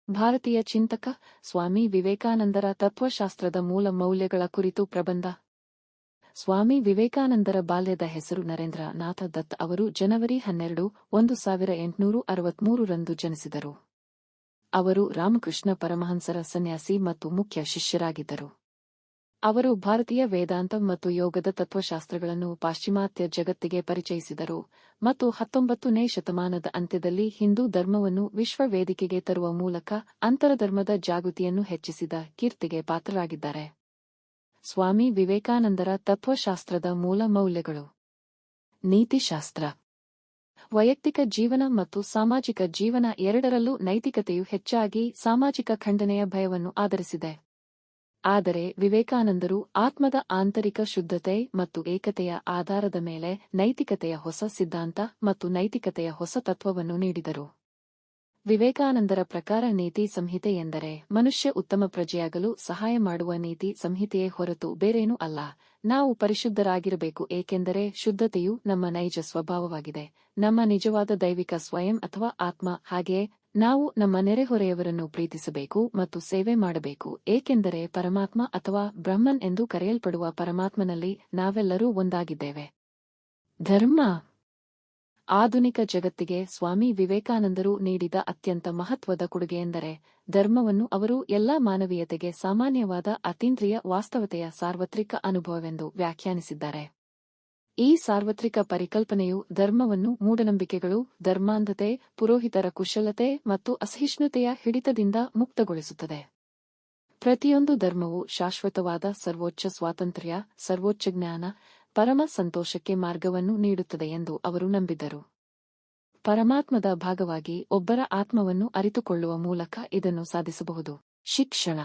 ಭಾರತೀಯ ಚಿಂತಕ ಸ್ವಾಮಿ ವಿವೇಕಾನಂದರ ತತ್ವಶಾಸ್ತ್ರದ ಮೂಲ ಮೌಲ್ಯಗಳ ಕುರಿತು ಪ್ರಬಂಧ. ಸ್ವಾಮಿ ವಿವೇಕಾನಂದರ ಬಾಲ್ಯದ ಹೆಸರು ನರೇಂದ್ರ ನಾಥ ದತ್. ಅವರು ಜನವರಿ 12, 1863 ರಂದು ಜನಿಸಿದರು. ಅವರು ರಾಮಕೃಷ್ಣ ಪರಮಹಂಸರ ಸನ್ಯಾಸಿ ಮತ್ತು ಮುಖ್ಯ ಶಿಷ್ಯರಾಗಿದ್ದರು. ಅವರು ಭಾರತೀಯ ವೇದಾಂತ ಮತ್ತು ಯೋಗದ ತತ್ವಶಾಸ್ತ್ರಗಳನ್ನು ಪಾಶ್ಚಿಮಾತ್ಯ ಜಗತ್ತಿಗೆ ಪರಿಚಯಿಸಿದರು ಮತ್ತು 19ನೇ ಶತಮಾನದ ಅಂತ್ಯದಲ್ಲಿ ಹಿಂದೂ ಧರ್ಮವನ್ನು ವಿಶ್ವ ವೇದಿಕೆಗೆ ತರುವ ಮೂಲಕ ಅಂತರಧರ್ಮದ ಜಾಗೃತಿಯನ್ನು ಹೆಚ್ಚಿಸಿದ ಕೀರ್ತಿಗೆ ಪಾತ್ರರಾಗಿದ್ದಾರೆ. ಸ್ವಾಮಿ ವಿವೇಕಾನಂದರ ತತ್ವಶಾಸ್ತ್ರದ ಮೂಲ ಮೌಲ್ಯಗಳು. ನೀತಿಶಾಸ್ತ್ರ. ವೈಯಕ್ತಿಕ ಜೀವನ ಮತ್ತು ಸಾಮಾಜಿಕ ಜೀವನ ಎರಡರಲ್ಲೂ ನೈತಿಕತೆಯು ಹೆಚ್ಚಾಗಿ ಸಾಮಾಜಿಕ ಖಂಡನೆಯ ಭಯವನ್ನು ಆಧರಿಸಿದೆ. ಆದರೆ ವಿವೇಕಾನಂದರು ಆತ್ಮದ ಆಂತರಿಕ ಶುದ್ಧತೆ ಮತ್ತು ಏಕತೆಯ ಆಧಾರದ ಮೇಲೆ ನೈತಿಕತೆಯ ಹೊಸ ಸಿದ್ಧಾಂತ ಮತ್ತು ನೈತಿಕತೆಯ ಹೊಸ ತತ್ವವನ್ನು ನೀಡಿದರು. ವಿವೇಕಾನಂದರ ಪ್ರಕಾರ ನೀತಿ ಸಂಹಿತೆ ಎಂದರೆ ಮನುಷ್ಯ ಉತ್ತಮ ಪ್ರಜೆಯಾಗಲು ಸಹಾಯ ಮಾಡುವ ನೀತಿ ಸಂಹಿತೆಯೇ ಹೊರತು ಬೇರೇನೂ ಅಲ್ಲ. ನಾವು ಪರಿಶುದ್ಧರಾಗಿರಬೇಕು, ಏಕೆಂದರೆ ಶುದ್ಧತೆಯು ನಮ್ಮ ನೈಜ ಸ್ವಭಾವವಾಗಿದೆ, ನಮ್ಮ ನಿಜವಾದ ದೈವಿಕ ಸ್ವಯಂ ಅಥವಾ ಆತ್ಮ. ಹಾಗೆಯೇ ನಾವು ನಮ್ಮ ನೆರೆಹೊರೆಯವರನ್ನು ಪ್ರೀತಿಸಬೇಕು ಮತ್ತು ಸೇವೆ ಮಾಡಬೇಕು, ಏಕೆಂದರೆ ಪರಮಾತ್ಮ ಅಥವಾ ಬ್ರಹ್ಮನ್ ಎಂದು ಕರೆಯಲ್ಪಡುವ ಪರಮಾತ್ಮನಲ್ಲಿ ನಾವೆಲ್ಲರೂ ಒಂದಾಗಿದ್ದೇವೆ. ಧರ್ಮ. ಆಧುನಿಕ ಜಗತ್ತಿಗೆ ಸ್ವಾಮಿ ವಿವೇಕಾನಂದರು ನೀಡಿದ ಅತ್ಯಂತ ಮಹತ್ವದ ಕೊಡುಗೆಯೆಂದರೆ ಧರ್ಮವನ್ನು ಅವರು ಎಲ್ಲಾ ಮಾನವೀಯತೆಗೆ ಸಾಮಾನ್ಯವಾದ ಅತೀಂದ್ರಿಯ ವಾಸ್ತವತೆಯ ಸಾರ್ವತ್ರಿಕ ಅನುಭವವೆಂದು ವ್ಯಾಖ್ಯಾನಿಸಿದ್ದಾರೆ. ಈ ಸಾರ್ವತ್ರಿಕ ಪರಿಕಲ್ಪನೆಯು ಧರ್ಮವನ್ನು ಮೂಢನಂಬಿಕೆಗಳು, ಧರ್ಮಾಂಧತೆ, ಪುರೋಹಿತರ ಕುಶಲತೆ ಮತ್ತು ಅಸಹಿಷ್ಣುತೆಯ ಹಿಡಿತದಿಂದ ಮುಕ್ತಗೊಳಿಸುತ್ತದೆ. ಪ್ರತಿಯೊಂದು ಧರ್ಮವು ಶಾಶ್ವತವಾದ ಸರ್ವೋಚ್ಚ ಸ್ವಾತಂತ್ರ್ಯ, ಸರ್ವೋಚ್ಚ ಜ್ಞಾನ, ಪರಮ ಸಂತೋಷಕ್ಕೆ ಮಾರ್ಗವನ್ನು ನೀಡುತ್ತದೆ ಎಂದು ಅವರು ನಂಬಿದ್ದರು. ಪರಮಾತ್ಮದ ಭಾಗವಾಗಿ ಒಬ್ಬರ ಆತ್ಮವನ್ನು ಅರಿತುಕೊಳ್ಳುವ ಮೂಲಕ ಇದನ್ನು ಸಾಧಿಸಬಹುದು. ಶಿಕ್ಷಣ.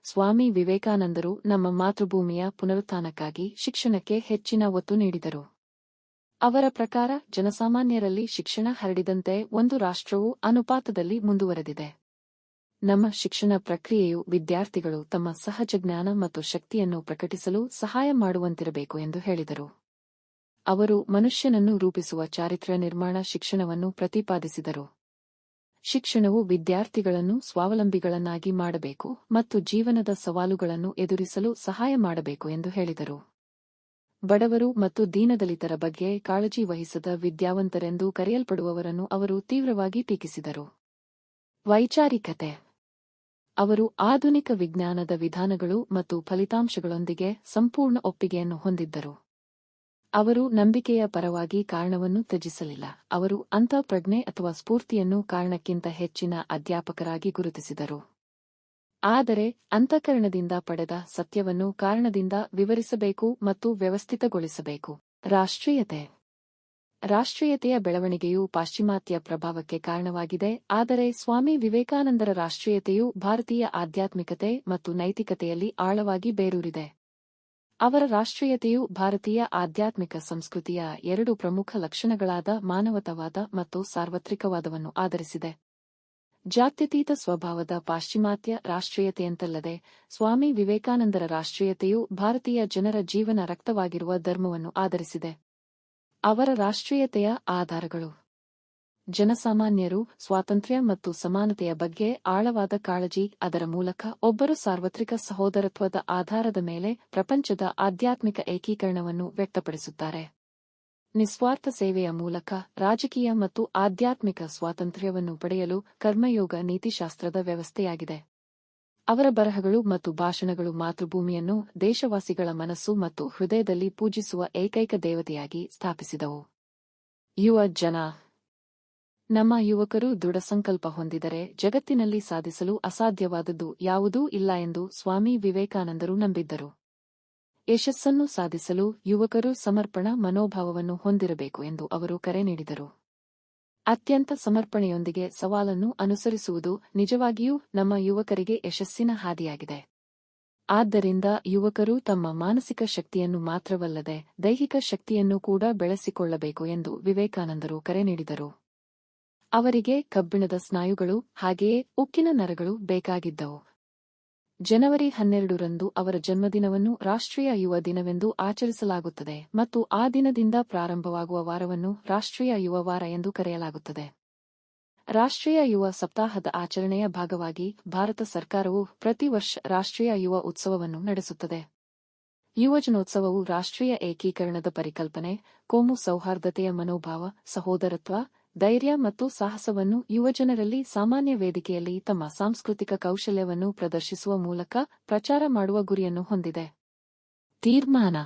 ಸ್ವಾಮಿ ವಿವೇಕಾನಂದರು ನಮ್ಮ ಮಾತೃಭೂಮಿಯ ಪುನರುತ್ಥಾನಕ್ಕಾಗಿ ಶಿಕ್ಷಣಕ್ಕೆ ಹೆಚ್ಚಿನ ಒತ್ತು ನೀಡಿದರು. ಅವರ ಪ್ರಕಾರ ಜನಸಾಮಾನ್ಯರಲ್ಲಿ ಶಿಕ್ಷಣ ಹರಡಿದಂತೆ ಒಂದು ರಾಷ್ಟ್ರವು ಅನುಪಾತದಲ್ಲಿ ಮುಂದುವರೆದಿದೆ. ನಮ್ಮ ಶಿಕ್ಷಣ ಪ್ರಕ್ರಿಯೆಯು ವಿದ್ಯಾರ್ಥಿಗಳು ತಮ್ಮ ಸಹಜ ಜ್ಞಾನ ಮತ್ತು ಶಕ್ತಿಯನ್ನು ಪ್ರಕಟಿಸಲು ಸಹಾಯ ಮಾಡುವಂತಿರಬೇಕು ಎಂದು ಹೇಳಿದರು. ಅವರು ಮನುಷ್ಯನನ್ನು ರೂಪಿಸುವ ಚಾರಿತ್ರ್ಯ ನಿರ್ಮಾಣ ಶಿಕ್ಷಣವನ್ನು ಪ್ರತಿಪಾದಿಸಿದರು. ಶಿಕ್ಷಣವು ವಿದ್ಯಾರ್ಥಿಗಳನ್ನು ಸ್ವಾವಲಂಬಿಗಳನ್ನಾಗಿ ಮಾಡಬೇಕು ಮತ್ತು ಜೀವನದ ಸವಾಲುಗಳನ್ನು ಎದುರಿಸಲು ಸಹಾಯ ಮಾಡಬೇಕು ಎಂದು ಹೇಳಿದರು. ಬಡವರು ಮತ್ತು ದೀನದಲಿತರ ಬಗ್ಗೆ ಕಾಳಜಿ ವಹಿಸದ ವಿದ್ಯಾವಂತರೆಂದು ಕರೆಯಲ್ಪಡುವವರನ್ನು ಅವರು ತೀವ್ರವಾಗಿ ಟೀಕಿಸಿದರು. ವೈಚಾರಿಕತೆ. ಅವರು ಆಧುನಿಕ ವಿಜ್ಞಾನದ ವಿಧಾನಗಳು ಮತ್ತು ಫಲಿತಾಂಶಗಳೊಂದಿಗೆ ಸಂಪೂರ್ಣ ಒಪ್ಪಿಗೆಯನ್ನು ಹೊಂದಿದ್ದರು. ಅವರು ನಂಬಿಕೆಯ ಪರವಾಗಿ ಕಾರಣವನ್ನು ತ್ಯಜಿಸಲಿಲ್ಲ. ಅವರು ಅಂತಃಪ್ರಜ್ಞೆ ಅಥವಾ ಸ್ಫೂರ್ತಿಯನ್ನು ಕಾರಣಕ್ಕಿಂತ ಹೆಚ್ಚಿನ ಅಧ್ಯಾಪಕರಾಗಿ ಗುರುತಿಸಿದರು. ಆದರೆ ಅಂತಃಕರಣದಿಂದ ಪಡೆದ ಸತ್ಯವನ್ನು ಕಾರಣದಿಂದ ವಿವರಿಸಬೇಕು ಮತ್ತು ವ್ಯವಸ್ಥಿತಗೊಳಿಸಬೇಕು. ರಾಷ್ಟ್ರೀಯತೆ. ರಾಷ್ಟ್ರೀಯತೆಯ ಬೆಳವಣಿಗೆಯು ಪಾಶ್ಚಿಮಾತ್ಯ ಪ್ರಭಾವಕ್ಕೆ ಕಾರಣವಾಗಿದೆ, ಆದರೆ ಸ್ವಾಮಿ ವಿವೇಕಾನಂದರ ರಾಷ್ಟ್ರೀಯತೆಯು ಭಾರತೀಯ ಆಧ್ಯಾತ್ಮಿಕತೆ ಮತ್ತು ನೈತಿಕತೆಯಲ್ಲಿ ಆಳವಾಗಿ ಬೇರೂರಿದೆ. ಅವರ ರಾಷ್ಟ್ರೀಯತೆಯು ಭಾರತೀಯ ಆಧ್ಯಾತ್ಮಿಕ ಸಂಸ್ಕೃತಿಯ ಎರಡು ಪ್ರಮುಖ ಲಕ್ಷಣಗಳಾದ ಮಾನವತಾವಾದ ಮತ್ತು ಸಾರ್ವತ್ರಿಕವಾದವನ್ನು ಆಧರಿಸಿದೆ. ಜಾತ್ಯತೀತ ಸ್ವಭಾವದ ಪಾಶ್ಚಿಮಾತ್ಯ ರಾಷ್ಟ್ರೀಯತೆಯಂತಲ್ಲದೆ ಸ್ವಾಮಿ ವಿವೇಕಾನಂದರ ರಾಷ್ಟ್ರೀಯತೆಯು ಭಾರತೀಯ ಜನರ ಜೀವನ ರಕ್ತವಾಗಿರುವ ಧರ್ಮವನ್ನು ಆಧರಿಸಿದೆ. ಅವರ ರಾಷ್ಟ್ರೀಯತೆಯ ಆಧಾರಗಳು. ಜನಸಾಮಾನ್ಯರು, ಸ್ವಾತಂತ್ರ್ಯ ಮತ್ತು ಸಮಾನತೆಯ ಬಗ್ಗೆ ಆಳವಾದ ಕಾಳಜಿ. ಅದರ ಮೂಲಕ ಒಬ್ಬರು ಸಾರ್ವತ್ರಿಕ ಸಹೋದರತ್ವದ ಆಧಾರದ ಮೇಲೆ ಪ್ರಪಂಚದ ಆಧ್ಯಾತ್ಮಿಕ ಏಕೀಕರಣವನ್ನು ವ್ಯಕ್ತಪಡಿಸುತ್ತಾರೆ. ನಿಸ್ವಾರ್ಥ ಸೇವೆಯ ಮೂಲಕ ರಾಜಕೀಯ ಮತ್ತು ಆಧ್ಯಾತ್ಮಿಕ ಸ್ವಾತಂತ್ರ್ಯವನ್ನು ಪಡೆಯಲು ಕರ್ಮಯೋಗ ನೀತಿಶಾಸ್ತ್ರದ ವ್ಯವಸ್ಥೆಯಾಗಿದೆ. ಅವರ ಬರಹಗಳು ಮತ್ತು ಭಾಷಣಗಳು ಮಾತೃಭೂಮಿಯನ್ನು ದೇಶವಾಸಿಗಳ ಮನಸ್ಸು ಮತ್ತು ಹೃದಯದಲ್ಲಿ ಪೂಜಿಸುವ ಏಕೈಕ ದೇವತೆಯಾಗಿ ಸ್ಥಾಪಿಸಿದವು. ಯುವ ಜನ. ನಮ್ಮ ಯುವಕರು ದೃಢಸಂಕಲ್ಪ ಹೊಂದಿದರೆ ಜಗತ್ತಿನಲ್ಲಿ ಸಾಧಿಸಲು ಅಸಾಧ್ಯವಾದದ್ದು ಯಾವುದೂ ಇಲ್ಲ ಎಂದು ಸ್ವಾಮಿ ವಿವೇಕಾನಂದರು ನಂಬಿದ್ದರು. ಯಶಸ್ಸನ್ನು ಸಾಧಿಸಲು ಯುವಕರು ಸಮರ್ಪಣಾ ಮನೋಭಾವವನ್ನು ಹೊಂದಿರಬೇಕು ಎಂದು ಅವರು ಕರೆ ನೀಡಿದರು. ಅತ್ಯಂತ ಸಮರ್ಪಣೆಯೊಂದಿಗೆ ಸವಾಲನ್ನು ಅನುಸರಿಸುವುದು ನಿಜವಾಗಿಯೂ ನಮ್ಮ ಯುವಕರಿಗೆ ಯಶಸ್ಸಿನ ಹಾದಿಯಾಗಿದೆ. ಆದ್ದರಿಂದ ಯುವಕರು ತಮ್ಮ ಮಾನಸಿಕ ಶಕ್ತಿಯನ್ನು ಮಾತ್ರವಲ್ಲದೆ ದೈಹಿಕ ಶಕ್ತಿಯನ್ನು ಕೂಡ ಬೆಳೆಸಿಕೊಳ್ಳಬೇಕು ಎಂದು ವಿವೇಕಾನಂದರು ಕರೆ ನೀಡಿದರು. ಅವರಿಗೆ ಕಬ್ಬಿಣದ ಸ್ನಾಯುಗಳು ಹಾಗೆಯೇ ಉಕ್ಕಿನ ನರಗಳು ಬೇಕಾಗಿದ್ದವು. ಜನವರಿ 12 ರಂದು ಅವರ ಜನ್ಮದಿನವನ್ನು ರಾಷ್ಟ್ರೀಯ ಯುವ ದಿನವೆಂದು ಆಚರಿಸಲಾಗುತ್ತದೆ ಮತ್ತು ಆ ದಿನದಿಂದ ಪ್ರಾರಂಭವಾಗುವ ವಾರವನ್ನು ರಾಷ್ಟ್ರೀಯ ಯುವ ವಾರ ಎಂದು ಕರೆಯಲಾಗುತ್ತದೆ. ರಾಷ್ಟ್ರೀಯ ಯುವ ಸಪ್ತಾಹದ ಆಚರಣೆಯ ಭಾಗವಾಗಿ ಭಾರತ ಸರ್ಕಾರವು ಪ್ರತಿ ವರ್ಷ ರಾಷ್ಟ್ರೀಯ ಯುವ ಉತ್ಸವವನ್ನು ನಡೆಸುತ್ತದೆ. ಯುವಜನೋತ್ಸವವು ರಾಷ್ಟ್ರೀಯ ಏಕೀಕರಣದ ಪರಿಕಲ್ಪನೆ, ಕೋಮು ಸೌಹಾರ್ದತೆಯ ಮನೋಭಾವ, ಸಹೋದರತ್ವ, ಧೈರ್ಯ ಮತ್ತು ಸಾಹಸವನ್ನು ಯುವಜನರಲ್ಲಿ ಸಾಮಾನ್ಯ ವೇದಿಕೆಯಲ್ಲಿ ತಮ್ಮ ಸಾಂಸ್ಕೃತಿಕ ಕೌಶಲ್ಯವನ್ನು ಪ್ರದರ್ಶಿಸುವ ಮೂಲಕ ಪ್ರಚಾರ ಮಾಡುವ ಗುರಿಯನ್ನು ಹೊಂದಿದೆ. ತೀರ್ಮಾನ: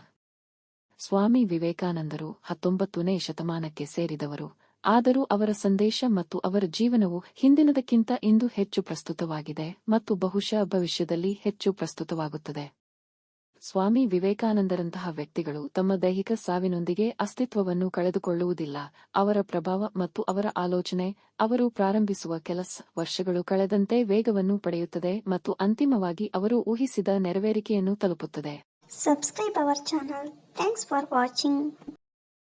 ಸ್ವಾಮಿ ವಿವೇಕಾನಂದರು 19ನೇ ಶತಮಾನಕ್ಕೆ ಸೇರಿದವರು, ಆದರೂ ಅವರ ಸಂದೇಶ ಮತ್ತು ಅವರ ಜೀವನವು ಹಿಂದಿನದಕ್ಕಿಂತ ಇಂದು ಹೆಚ್ಚು ಪ್ರಸ್ತುತವಾಗಿದೆ ಮತ್ತು ಬಹುಶಃ ಭವಿಷ್ಯದಲ್ಲಿ ಹೆಚ್ಚು ಪ್ರಸ್ತುತವಾಗುತ್ತದೆ. ಸ್ವಾಮಿ ವಿವೇಕಾನಂದರಂತಹ ವ್ಯಕ್ತಿಗಳು ತಮ್ಮ ದೈಹಿಕ ಸಾವಿನೊಂದಿಗೆ ಅಸ್ತಿತ್ವವನ್ನು ಕಳೆದುಕೊಳ್ಳುವುದಿಲ್ಲ. ಅವರ ಪ್ರಭಾವ ಮತ್ತು ಅವರ ಆಲೋಚನೆ, ಅವರು ಪ್ರಾರಂಭಿಸುವ ಕೆಲಸ ವರ್ಷಗಳು ಕಳೆದಂತೆ ವೇಗವನ್ನು ಪಡೆಯುತ್ತದೆ ಮತ್ತು ಅಂತಿಮವಾಗಿ ಅವರು ಊಹಿಸಿದ ನೆರವೇರಿಕೆಯನ್ನು ತಲುಪುತ್ತದೆ. Subscribe our channel. Thanks for watching.